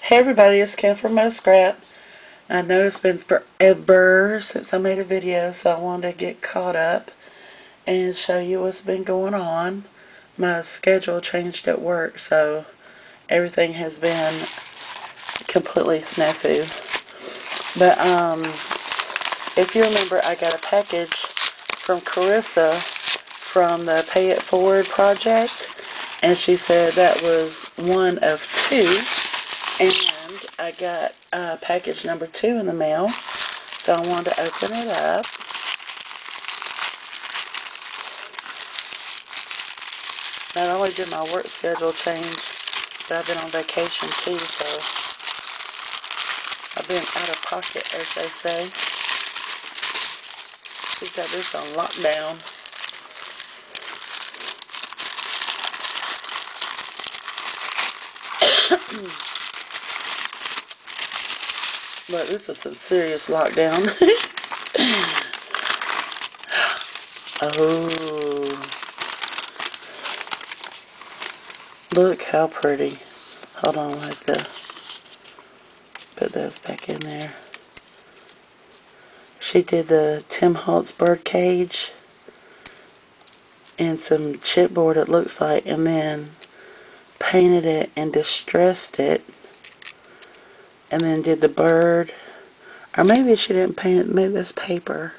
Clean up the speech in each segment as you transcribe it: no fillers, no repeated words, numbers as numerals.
Hey everybody, it's Kim from Mo Scrap. I know it's been forever since I made a video, so I wanted to get caught up and show you what's been going on. My schedule changed at work, so everything has been completely snafu. But if you remember, I got a package from Carissa from the Pay It Forward project, and she said that was one of two. And I got package number 2 in the mail, so I wanted to open it up. Not only did my work schedule change, but I've been on vacation too, so I've been out of pocket, as they say. She's got this on lockdown. But this is some serious lockdown. Oh, look how pretty. Hold on, I have to put those back in there. She did the Tim Holtz bird cage and some chipboard, it looks like, and then painted it and distressed it, and then did the bird. Or maybe she didn't paint it, maybe that's paper.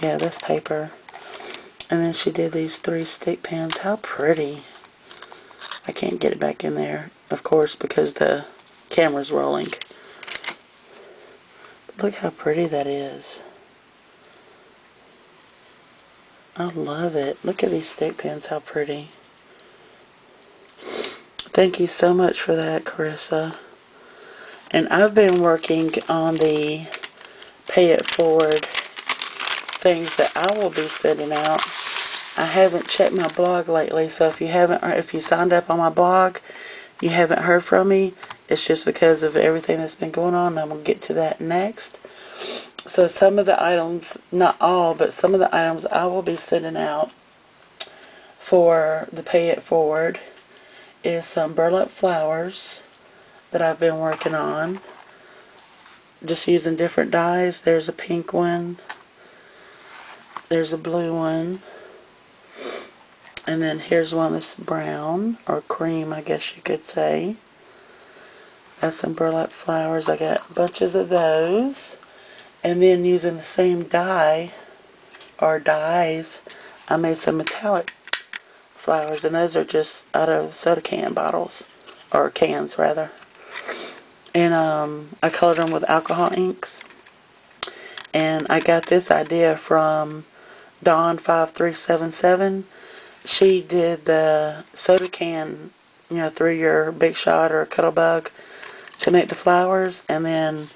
Yeah, that's paper. And then she did these 3 stick pins. How pretty. I can't get it back in there, of course, because the camera's rolling. But look how pretty that is. I love it. Look at these stick pins, how pretty. Thank you so much for that, Carissa. And I've been working on the Pay It Forward things that I will be sending out. I haven't checked my blog lately, so if you haven't, or if you signed up on my blog, you haven't heard from me, it's just because of everything that's been going on. I'm going to get to that next. So some of the items, not all, but some of the items I will be sending out for the Pay It Forward is some burlap flowers that I've been working on. Just using different dyes. There's a pink one. There's a blue one. And then here's one that's brown, or cream, I guess you could say. That's some burlap flowers. I got bunches of those. And then using the same dye, or dyes, I made some metallic flowers. And those are just out of soda can bottles, or cans rather. And I colored them with alcohol inks. And I got this idea from Dawn5377. She did the soda can, through your Big Shot or Cuttlebug to make the flowers, and then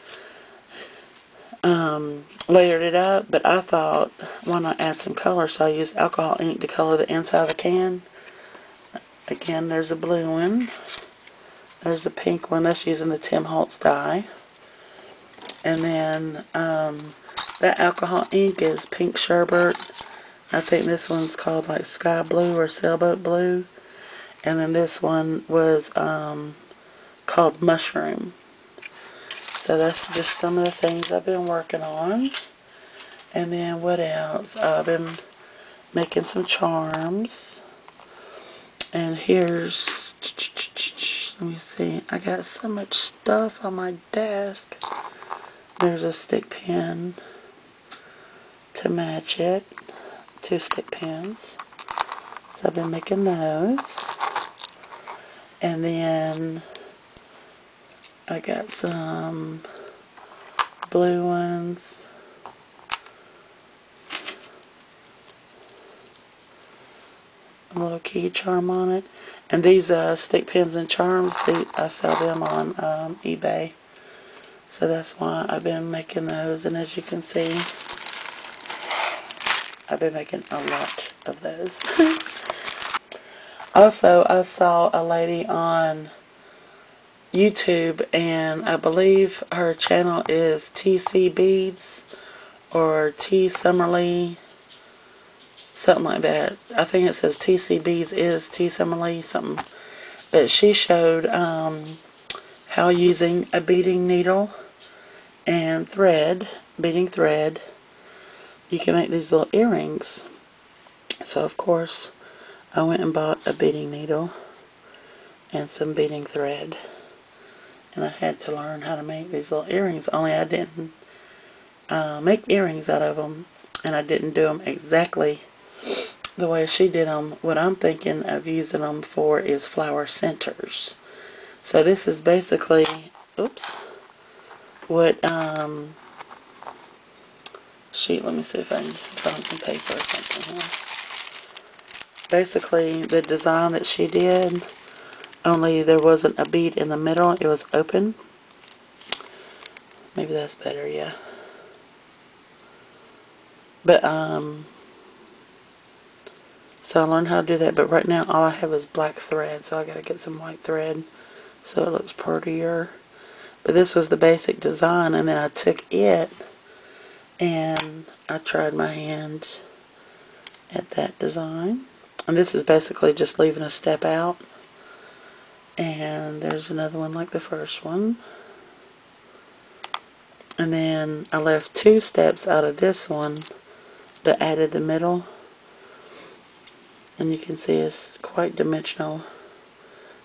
layered it up. But I thought, why not add some color? So I used alcohol ink to color the inside of the can. Again, there's a blue one. There's a pink one. That's using the Tim Holtz dye. And then that alcohol ink is pink sherbet. I think this one's called like sky blue or sailboat blue. And then this one was called mushroom. So that's just some of the things I've been working on. And then what else? I've been making some charms. And here's, let me see, I got so much stuff on my desk. There's a stick pin to match it. 2 stick pins. So I've been making those. And then I got some blue ones. A little key charm on it. And these stick pins and charms, I sell them on eBay. So that's why I've been making those. And as you can see, I've been making a lot of those. Also, I saw a lady on YouTube, and I believe her channel is TC Beads or T Summerly, something like that. I think it says TC Beads is T Summerly something. But she showed how how using a beading needle and beading thread, you can make these little earrings. So of course I went and bought a beading needle and some beading thread, and I had to learn how to make these little earrings, only I didn't make earrings out of them, and I didn't do them exactly the way she did them. What I'm thinking of using them for is flower centers. So this is basically, oops, what, let me see if I can find some paper or something here. Basically, the design that she did, only there wasn't a bead in the middle, it was open. Maybe that's better, yeah. But, so I learned how to do that, but right now all I have is black thread, so I gotta get some white thread so it looks prettier. But this was the basic design, and then I took it and I tried my hand at that design. And this is basically just leaving a step out. And there's another one like the first one. And then I left 2 steps out of this one, but added the middle. And you can see it's quite dimensional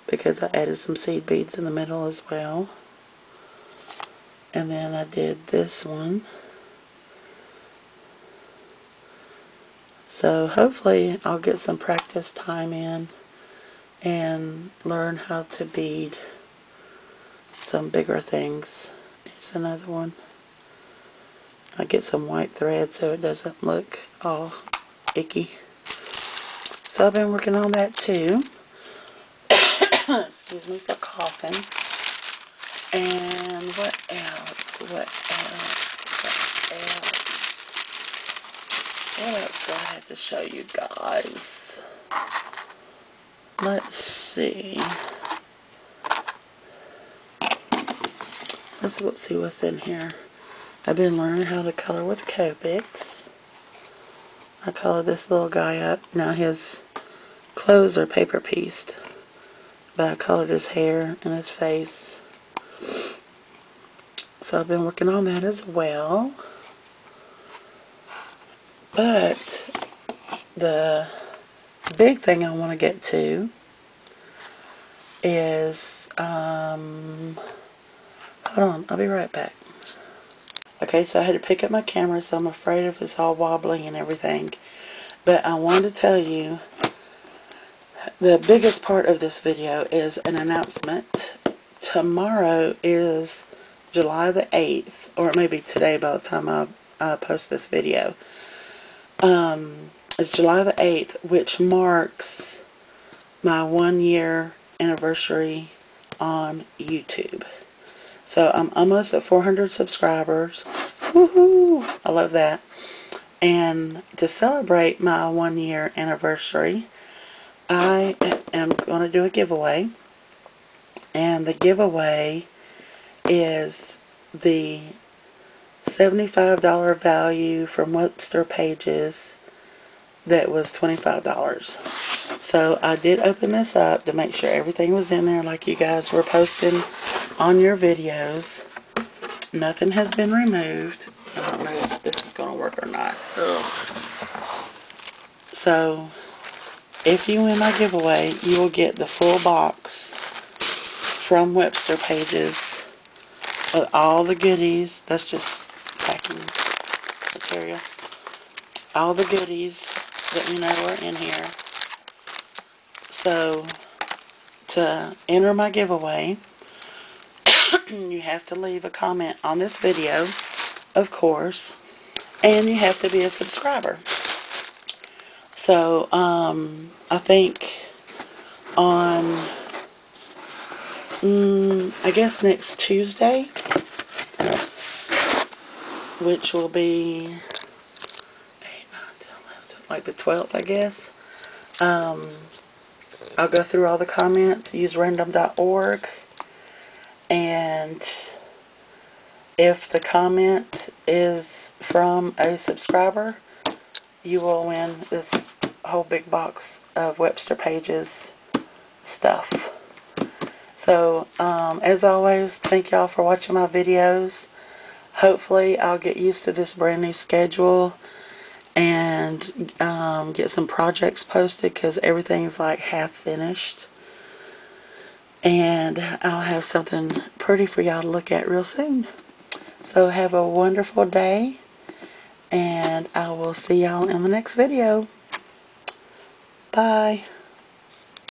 because I added some seed beads in the middle as well. And then I did this one. So hopefully I'll get some practice time in and learn how to bead some bigger things. Here's another one. I get some white thread so it doesn't look all icky. So I've been working on that too. Excuse me for coughing. And what else? What else do I have to show you guys? Let's see. Let's see what's in here. I've been learning how to color with Copics. I colored this little guy up. Now his clothes are paper pieced, but I colored his hair and his face. So I've been working on that as well. But the big thing I want to get to is, hold on, I'll be right back. Okay, so I had to pick up my camera, so I'm afraid of it's all wobbly and everything. But I wanted to tell you, the biggest part of this video is an announcement. Tomorrow is July the 8th, or it may be today by the time I post this video. It's July the 8th, which marks my 1-year anniversary on YouTube. So I'm almost at 400 subscribers. Woohoo! I love that. And to celebrate my 1-year anniversary, I am going to do a giveaway. And the giveaway is the $75 value from Webster pages that was $25. So I did open this up to make sure everything was in there like you guys were posting on your videos. Nothing has been removed. I don't know if this is going to work or not. Ugh. So if you win my giveaway, you will get the full box from Webster pages with all the goodies. That's just packing material. All the goodies that you know are in here. So to enter my giveaway, you have to leave a comment on this video, of course, and you have to be a subscriber. So I think on I guess next Tuesday, which will be 8, 9, 10, 11, like the 12th, I guess. I'll go through all the comments, use random.org, and if the comment is from a subscriber, you will win this whole big box of Webster pages stuff. So, as always, thank y'all for watching my videos. Hopefully, I'll get used to this brand new schedule and get some projects posted because everything's like half finished. And I'll have something pretty for y'all to look at real soon. So have a wonderful day, and I will see y'all in the next video. Bye.